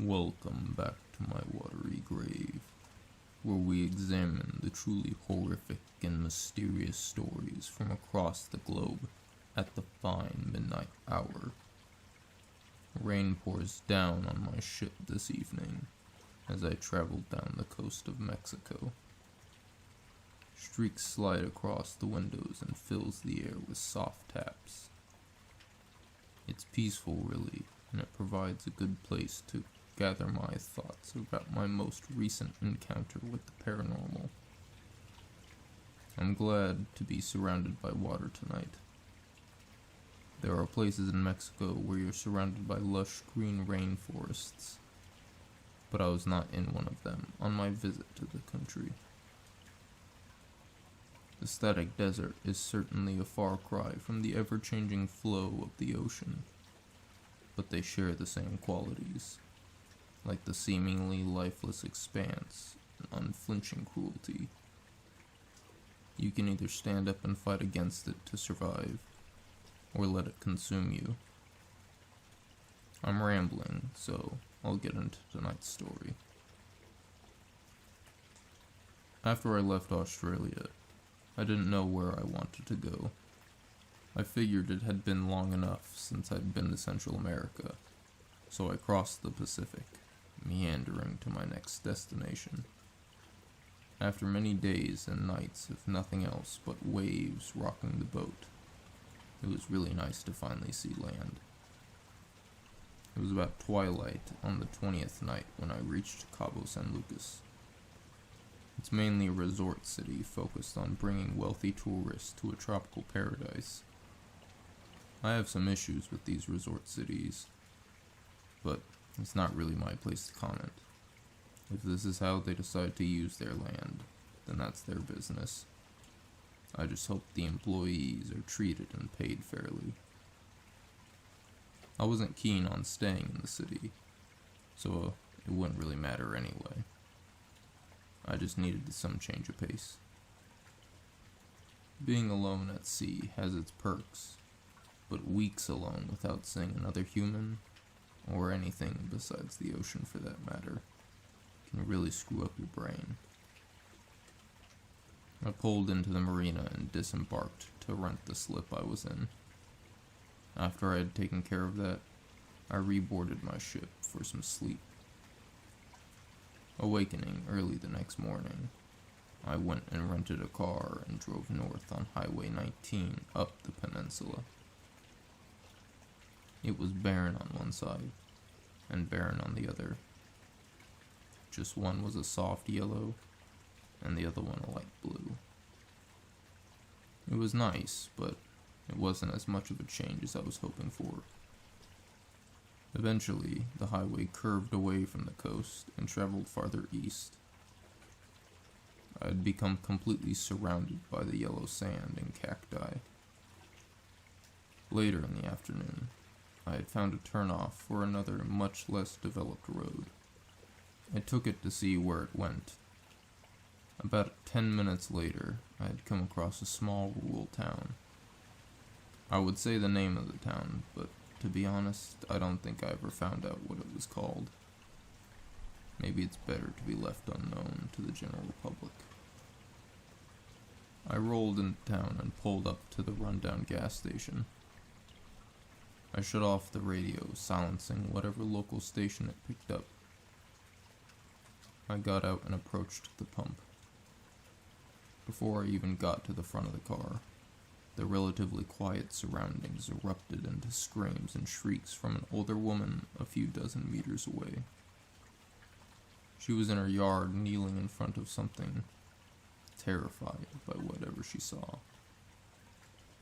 Welcome back to my watery grave, where we examine the truly horrific and mysterious stories from across the globe at the fine midnight hour. Rain pours down on my ship this evening as I travel down the coast of Mexico. Streaks slide across the windows and fills the air with soft taps. It's peaceful, really, and it provides a good place to gather my thoughts about my most recent encounter with the paranormal. I'm glad to be surrounded by water tonight. There are places in Mexico where you're surrounded by lush green rainforests, but I was not in one of them on my visit to the country. The static desert is certainly a far cry from the ever-changing flow of the ocean, but they share the same qualities, like the seemingly lifeless expanse and unflinching cruelty. You can either stand up and fight against it to survive, or let it consume you. I'm rambling, so I'll get into tonight's story. After I left Australia, I didn't know where I wanted to go. I figured it had been long enough since I'd been to Central America, so I crossed the Pacific, meandering to my next destination. After many days and nights of nothing else but waves rocking the boat, it was really nice to finally see land. It was about twilight on the 20th night when I reached Cabo San Lucas. It's mainly a resort city focused on bringing wealthy tourists to a tropical paradise. I have some issues with these resort cities, but it's not really my place to comment. If this is how they decide to use their land, then that's their business. I just hope the employees are treated and paid fairly. I wasn't keen on staying in the city, so it wouldn't really matter anyway. I just needed some change of pace. Being alone at sea has its perks, but weeks alone without seeing another human, or anything besides the ocean for that matter, can really screw up your brain. I pulled into the marina and disembarked to rent the slip I was in. After I had taken care of that, I reboarded my ship for some sleep. Awakening early the next morning, I went and rented a car and drove north on Highway 19 up the peninsula. It was barren on one side, and barren on the other. Just one was a soft yellow, and the other one a light blue. It was nice, but it wasn't as much of a change as I was hoping for. Eventually, the highway curved away from the coast and traveled farther east. I had become completely surrounded by the yellow sand and cacti. Later in the afternoon, I had found a turnoff for another much less developed road. I took it to see where it went. About 10 minutes later, I had come across a small rural town. I would say the name of the town, but to be honest, I don't think I ever found out what it was called. Maybe it's better to be left unknown to the general public. I rolled into town and pulled up to the rundown gas station. I shut off the radio, silencing whatever local station it picked up. I got out and approached the pump. Before I even got to the front of the car, the relatively quiet surroundings erupted into screams and shrieks from an older woman a few dozen meters away. She was in her yard, kneeling in front of something, terrified by whatever she saw.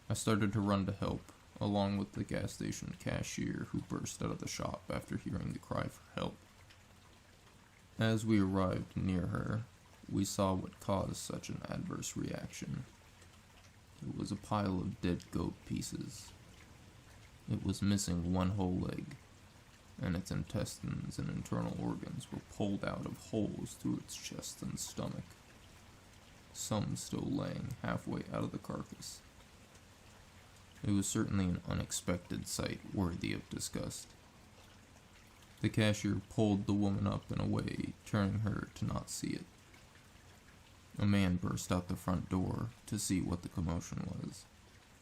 I started to run to help, along with the gas station cashier who burst out of the shop after hearing the cry for help. As we arrived near her, we saw what caused such an adverse reaction. It was a pile of dead goat pieces. It was missing one whole leg, and its intestines and internal organs were pulled out of holes through its chest and stomach, some still laying halfway out of the carcass. It was certainly an unexpected sight worthy of disgust. The cashier pulled the woman up and away, turning her to not see it. A man burst out the front door to see what the commotion was,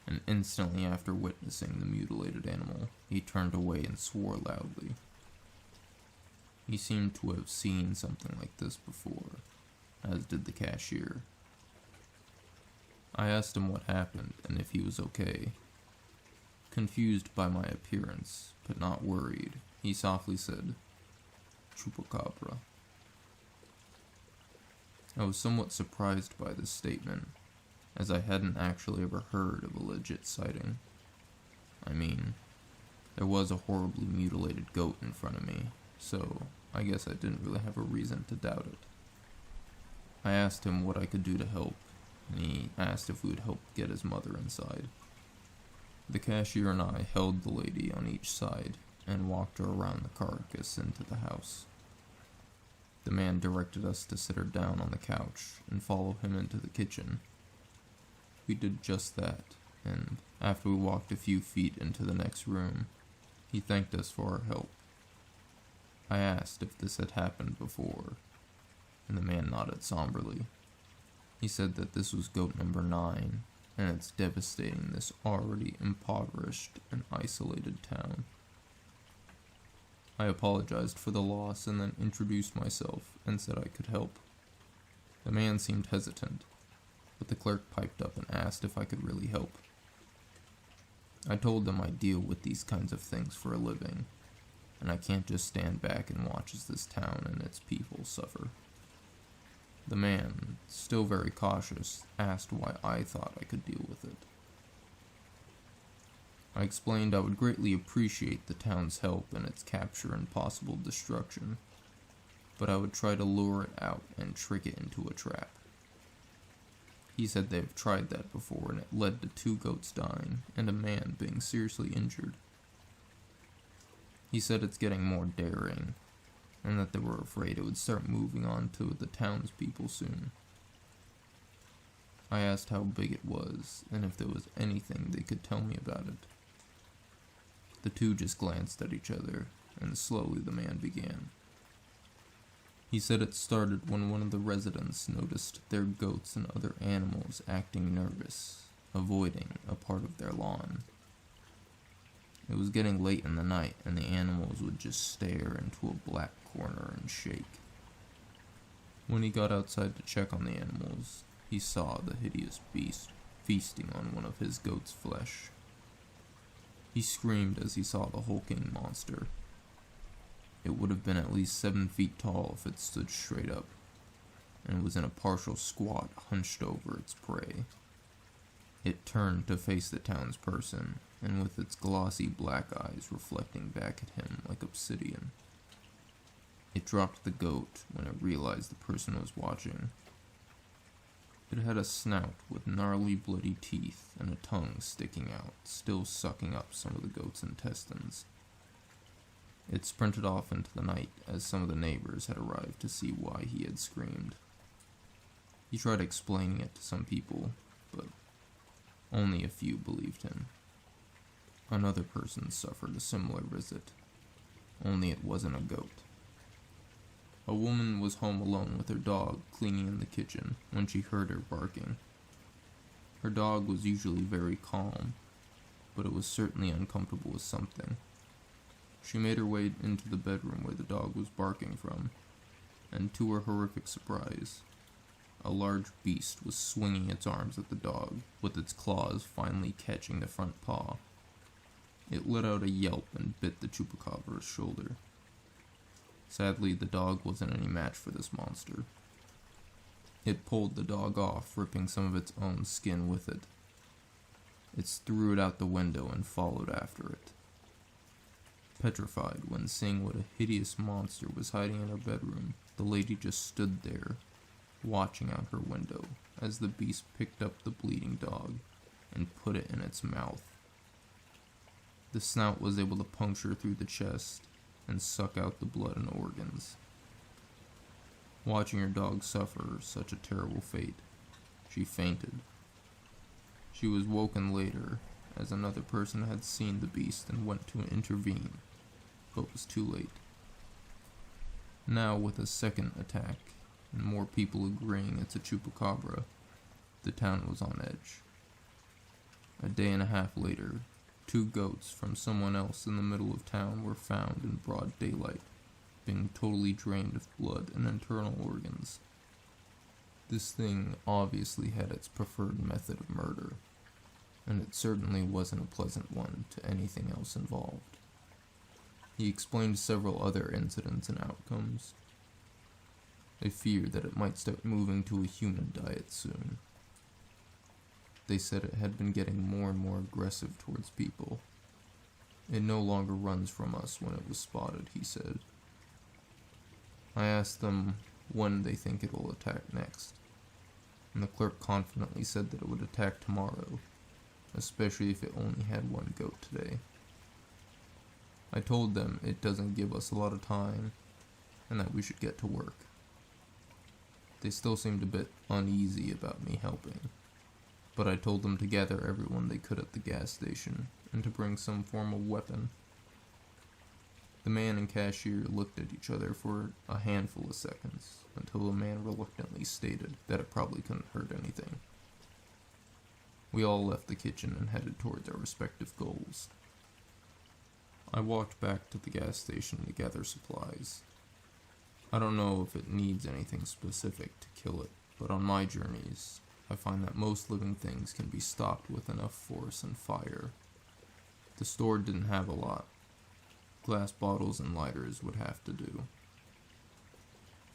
and instantly after witnessing the mutilated animal, he turned away and swore loudly. He seemed to have seen something like this before, as did the cashier. I asked him what happened and if he was okay. Confused by my appearance, but not worried, he softly said, "Chupacabra." I was somewhat surprised by this statement, as I hadn't actually ever heard of a legit sighting. I mean, there was a horribly mutilated goat in front of me, so I guess I didn't really have a reason to doubt it. I asked him what I could do to help, and he asked if we would help get his mother inside. The cashier and I held the lady on each side and walked her around the carcass into the house. The man directed us to sit her down on the couch and follow him into the kitchen. We did just that, and after we walked a few feet into the next room, he thanked us for our help. I asked if this had happened before, and the man nodded somberly. He said that this was goat number 9, and it's devastating this already impoverished and isolated town. I apologized for the loss and then introduced myself and said I could help. The man seemed hesitant, but the clerk piped up and asked if I could really help. I told them I deal with these kinds of things for a living, and I can't just stand back and watch as this town and its people suffer. The man, still very cautious, asked why I thought I could deal with it. I explained I would greatly appreciate the town's help in its capture and possible destruction, but I would try to lure it out and trick it into a trap. He said they've tried that before and it led to 2 goats dying and a man being seriously injured. He said it's getting more daring, and that they were afraid it would start moving on to the townspeople soon. I asked how big it was, and if there was anything they could tell me about it. The 2 just glanced at each other, and slowly the man began. He said it started when one of the residents noticed their goats and other animals acting nervous, avoiding a part of their lawn. It was getting late in the night, and the animals would just stare into a black corner and shake. When he got outside to check on the animals, he saw the hideous beast feasting on one of his goat's flesh. He screamed as he saw the hulking monster. It would have been at least 7 feet tall if it stood straight up, and was in a partial squat hunched over its prey. It turned to face the townsperson, and with its glossy black eyes reflecting back at him like obsidian. It dropped the goat when it realized the person was watching. It had a snout with gnarly bloody teeth and a tongue sticking out, still sucking up some of the goat's intestines. It sprinted off into the night as some of the neighbors had arrived to see why he had screamed. He tried explaining it to some people, but only a few believed him. Another person suffered a similar visit, only it wasn't a goat. A woman was home alone with her dog cleaning in the kitchen when she heard her barking. Her dog was usually very calm, but it was certainly uncomfortable with something. She made her way into the bedroom where the dog was barking from, and to her horrific surprise, a large beast was swinging its arms at the dog, with its claws finally catching the front paw. It let out a yelp and bit the chupacabra's shoulder. Sadly, the dog wasn't any match for this monster. It pulled the dog off, ripping some of its own skin with it. It threw it out the window and followed after it. Petrified when seeing what a hideous monster was hiding in her bedroom, the lady just stood there, watching out her window as the beast picked up the bleeding dog and put it in its mouth. The snout was able to puncture through the chest and suck out the blood and organs. Watching her dog suffer such a terrible fate, she fainted. She was woken later, as another person had seen the beast and went to intervene, but was too late. Now, with a second attack, and more people agreeing it's a chupacabra, the town was on edge. A day and a half later, 2 goats from someone else in the middle of town were found in broad daylight, being totally drained of blood and internal organs. This thing obviously had its preferred method of murder, and it certainly wasn't a pleasant one to anything else involved. He explained several other incidents and outcomes. They feared that it might start moving to a human diet soon. They said it had been getting more and more aggressive towards people. It no longer runs from us when it was spotted, he said. I asked them when they think it will attack next, and the clerk confidently said that it would attack tomorrow, especially if it only had 1 goat today. I told them it doesn't give us a lot of time, and that we should get to work. They still seemed a bit uneasy about me helping, but I told them to gather everyone they could at the gas station, and to bring some form of weapon. The man and cashier looked at each other for a handful of seconds, until the man reluctantly stated that it probably couldn't hurt anything. We all left the kitchen and headed towards our respective goals. I walked back to the gas station to gather supplies. I don't know if it needs anything specific to kill it, but on my journeys, I find that most living things can be stopped with enough force and fire. The store didn't have a lot. Glass bottles and lighters would have to do.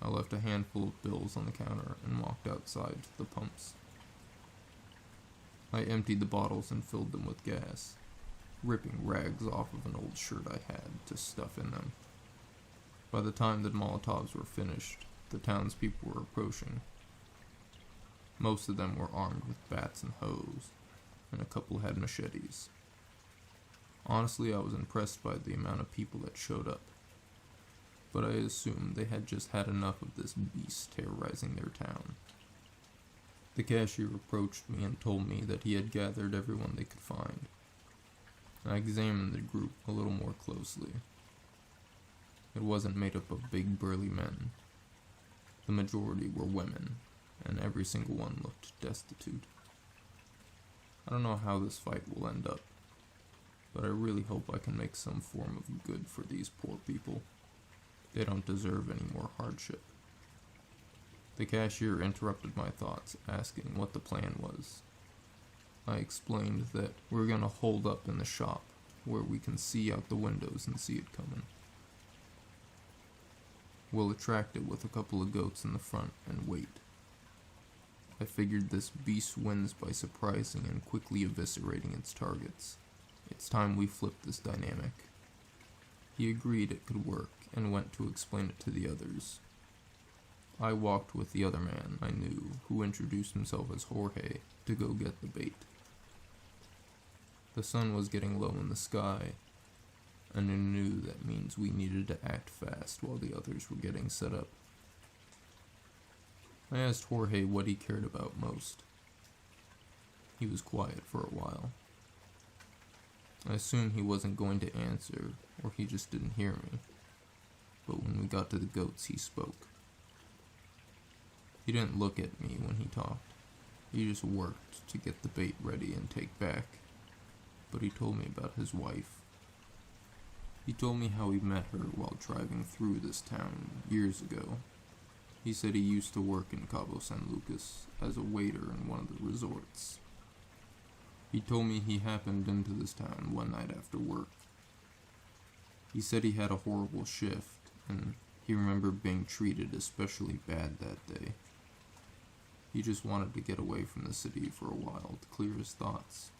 I left a handful of bills on the counter and walked outside to the pumps. I emptied the bottles and filled them with gas, ripping rags off of an old shirt I had to stuff in them. By the time the Molotovs were finished, the townspeople were approaching. Most of them were armed with bats and hoes, and a couple had machetes. Honestly, I was impressed by the amount of people that showed up, but I assumed they had just had enough of this beast terrorizing their town. The cashier approached me and told me that he had gathered everyone they could find. I examined the group a little more closely. It wasn't made up of big burly men. The majority were women, and every single one looked destitute. I don't know how this fight will end up, but I really hope I can make some form of good for these poor people. They don't deserve any more hardship. The cashier interrupted my thoughts, asking what the plan was. I explained that we're gonna hold up in the shop, where we can see out the windows and see it coming. We'll attract it with a couple of goats in the front and wait. I figured this beast wins by surprising and quickly eviscerating its targets. It's time we flipped this dynamic. He agreed it could work and went to explain it to the others. I walked with the other man I knew, who introduced himself as Jorge, to go get the bait. The sun was getting low in the sky, and I knew that means we needed to act fast while the others were getting set up. I asked Jorge what he cared about most. He was quiet for a while. I assumed he wasn't going to answer, or he just didn't hear me. But when we got to the goats, he spoke. He didn't look at me when he talked. He just worked to get the bait ready and take back. But he told me about his wife. He told me how he met her while driving through this town years ago. He said he used to work in Cabo San Lucas as a waiter in one of the resorts. He told me he happened into this town one night after work. He said he had a horrible shift, and he remembered being treated especially bad that day. He just wanted to get away from the city for a while to clear his thoughts.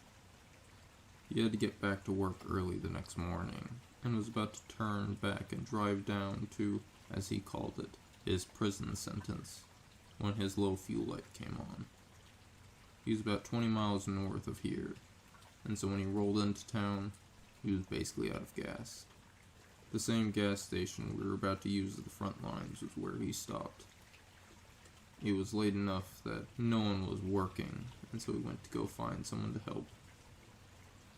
He had to get back to work early the next morning, and was about to turn back and drive down to, as he called it, his prison sentence, when his low fuel light came on. He was about 20 miles north of here, and so when he rolled into town, he was basically out of gas. The same gas station we were about to use at the front lines was where he stopped. It was late enough that no one was working, and so he went to go find someone to help.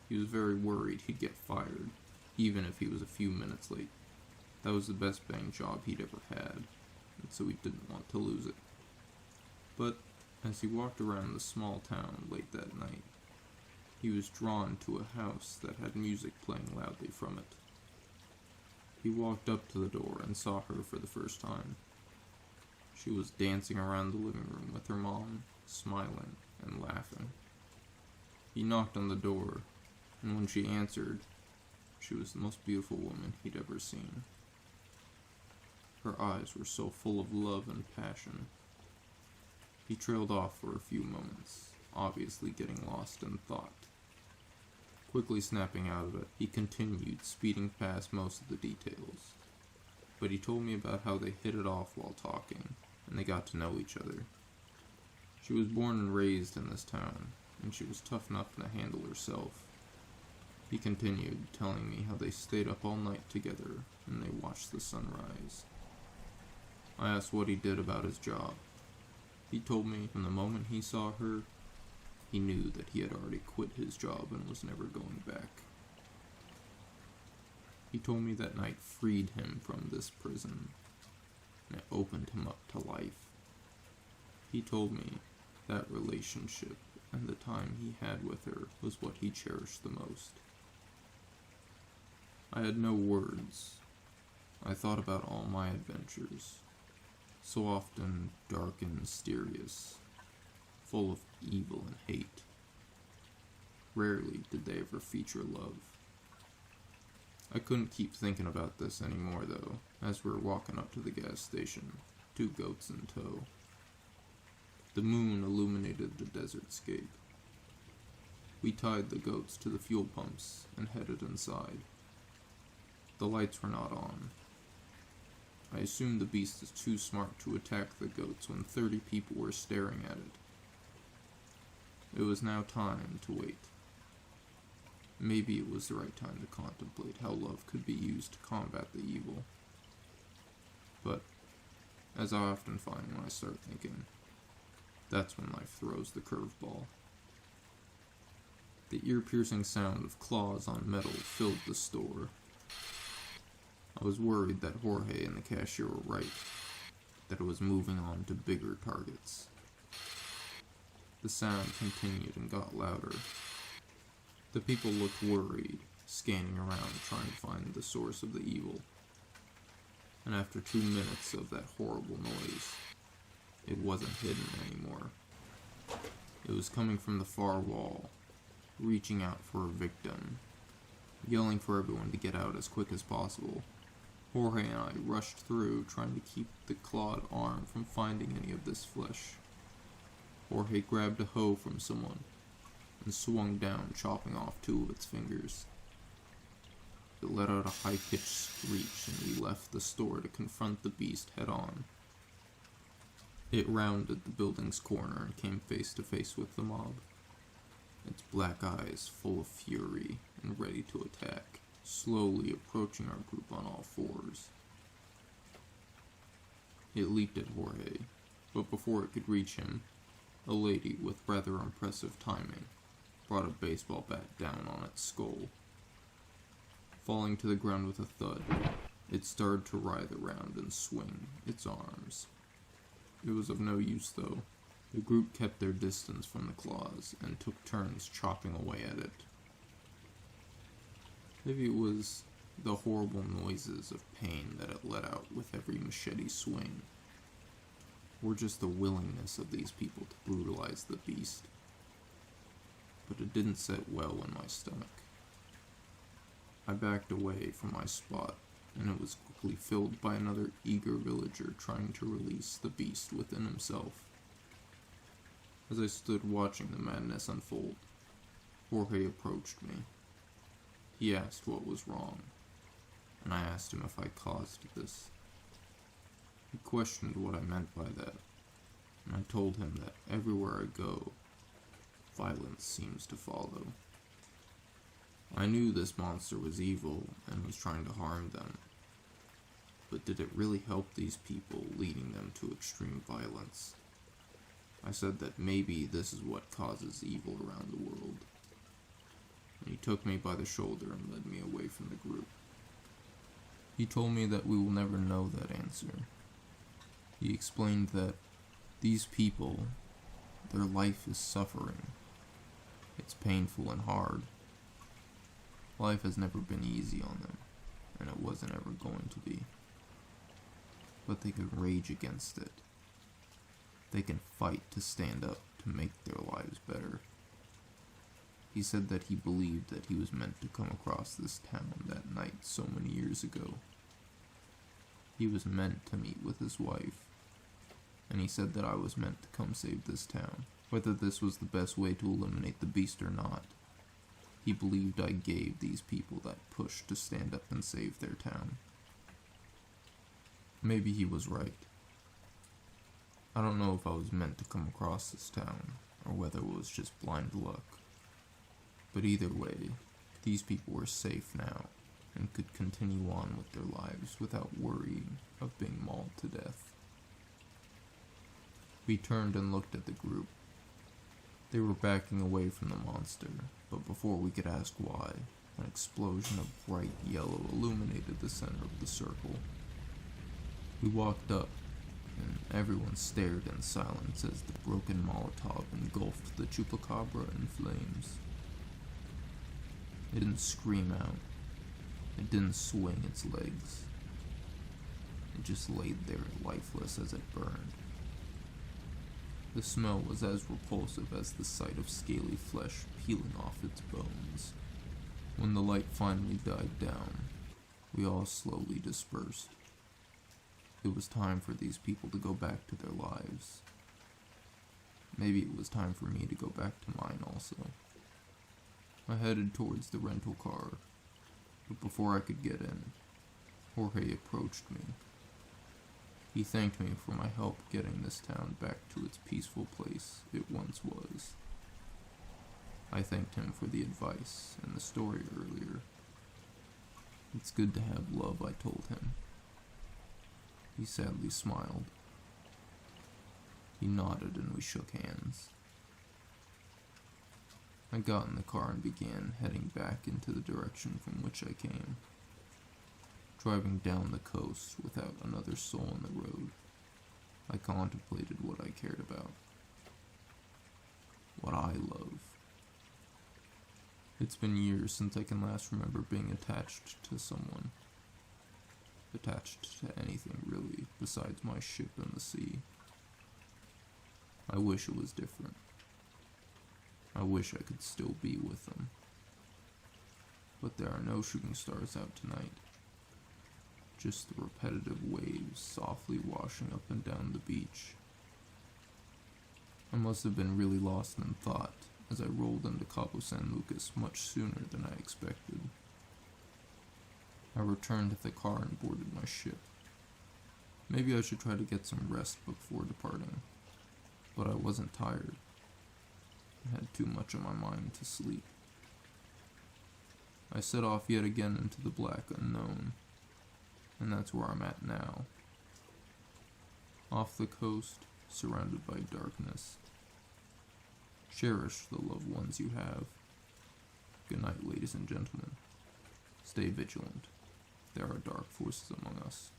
He was very worried he'd get fired, even if he was a few minutes late. That was the best paying job he'd ever had, and so he didn't want to lose it. But as he walked around the small town late that night, he was drawn to a house that had music playing loudly from it. He walked up to the door and saw her for the first time. She was dancing around the living room with her mom, smiling and laughing. He knocked on the door, and when she answered, she was the most beautiful woman he'd ever seen. Her eyes were so full of love and passion. He trailed off for a few moments, obviously getting lost in thought. Quickly snapping out of it, he continued, speeding past most of the details. But he told me about how they hit it off while talking, and they got to know each other. She was born and raised in this town, and she was tough enough to handle herself. He continued, telling me how they stayed up all night together, and they watched the sunrise. I asked what he did about his job. He told me from the moment he saw her, he knew that he had already quit his job and was never going back. He told me that night freed him from this prison, and it opened him up to life. He told me that relationship and the time he had with her was what he cherished the most. I had no words. I thought about all my adventures, so often dark and mysterious, full of evil and hate. Rarely did they ever feature love. I couldn't keep thinking about this anymore, though, as we were walking up to the gas station, 2 goats in tow. The moon illuminated the desert scape. We tied the goats to the fuel pumps and headed inside. The lights were not on. I assumed the beast is too smart to attack the goats when 30 people were staring at it. It was now time to wait. Maybe it was the right time to contemplate how love could be used to combat the evil. But, as I often find when I start thinking, that's when life throws the curveball. The ear-piercing sound of claws on metal filled the store. I was worried that Jorge and the cashier were right, that it was moving on to bigger targets. The sound continued and got louder. The people looked worried, scanning around trying to find the source of the evil. And after 2 minutes of that horrible noise, it wasn't hidden anymore. It was coming from the far wall, reaching out for a victim, yelling for everyone to get out as quick as possible. Jorge and I rushed through, trying to keep the clawed arm from finding any of this flesh. Jorge grabbed a hoe from someone and swung down, chopping off 2 of its fingers. It let out a high-pitched screech, and we left the store to confront the beast head-on. It rounded the building's corner and came face to face with the mob, its black eyes full of fury and ready to attack, slowly approaching our group on all 4s. It leaped at Jorge, but before it could reach him, a lady with rather impressive timing brought a baseball bat down on its skull. Falling to the ground with a thud, it started to writhe around and swing its arms. It was of no use, though. The group kept their distance from the claws and took turns chopping away at it. Maybe it was the horrible noises of pain that it let out with every machete swing, or just the willingness of these people to brutalize the beast. But it didn't sit well in my stomach. I backed away from my spot, and it was quickly filled by another eager villager trying to release the beast within himself. As I stood watching the madness unfold, Jorge approached me. He asked what was wrong, and I asked him if I caused this. He questioned what I meant by that, and I told him that everywhere I go, violence seems to follow. I knew this monster was evil and was trying to harm them, but did it really help these people, leading them to extreme violence? I said that maybe this is what causes evil around the world. And he took me by the shoulder and led me away from the group. He told me that we will never know that answer. He explained that these people, their life is suffering. It's painful and hard. Life has never been easy on them, and it wasn't ever going to be. But they can rage against it. They can fight to stand up to make their lives better. He said that he believed that he was meant to come across this town that night so many years ago. He was meant to meet with his wife, and he said that I was meant to come save this town. Whether this was the best way to eliminate the beast or not, he believed I gave these people that push to stand up and save their town. Maybe he was right. I don't know if I was meant to come across this town, or whether it was just blind luck. But either way, these people were safe now, and could continue on with their lives without worrying of being mauled to death. We turned and looked at the group. They were backing away from the monster, but before we could ask why, an explosion of bright yellow illuminated the center of the circle. We walked up, and everyone stared in silence as the broken Molotov engulfed the chupacabra in flames. It didn't scream out. It didn't swing its legs. It just laid there lifeless as it burned. The smell was as repulsive as the sight of scaly flesh peeling off its bones. When the light finally died down, we all slowly dispersed. It was time for these people to go back to their lives. Maybe it was time for me to go back to mine also. I headed towards the rental car, but before I could get in, Jorge approached me. He thanked me for my help getting this town back to its peaceful place it once was. I thanked him for the advice and the story earlier. It's good to have love, I told him. He sadly smiled. He nodded and we shook hands. I got in the car and began heading back into the direction from which I came. Driving down the coast without another soul on the road, I contemplated what I cared about. What I love. It's been years since I can last remember being attached to someone. Attached to anything, really, besides my ship in the sea. I wish it was different. I wish I could still be with them. But there are no shooting stars out tonight. Just the repetitive waves softly washing up and down the beach. I must have been really lost in thought as I rolled into Cabo San Lucas much sooner than I expected. I returned to the car and boarded my ship. Maybe I should try to get some rest before departing, but I wasn't tired. I had too much on my mind to sleep. I set off yet again into the black unknown, and that's where I'm at now. Off the coast, surrounded by darkness. Cherish the loved ones you have. Good night, ladies and gentlemen. Stay vigilant. There are dark forces among us.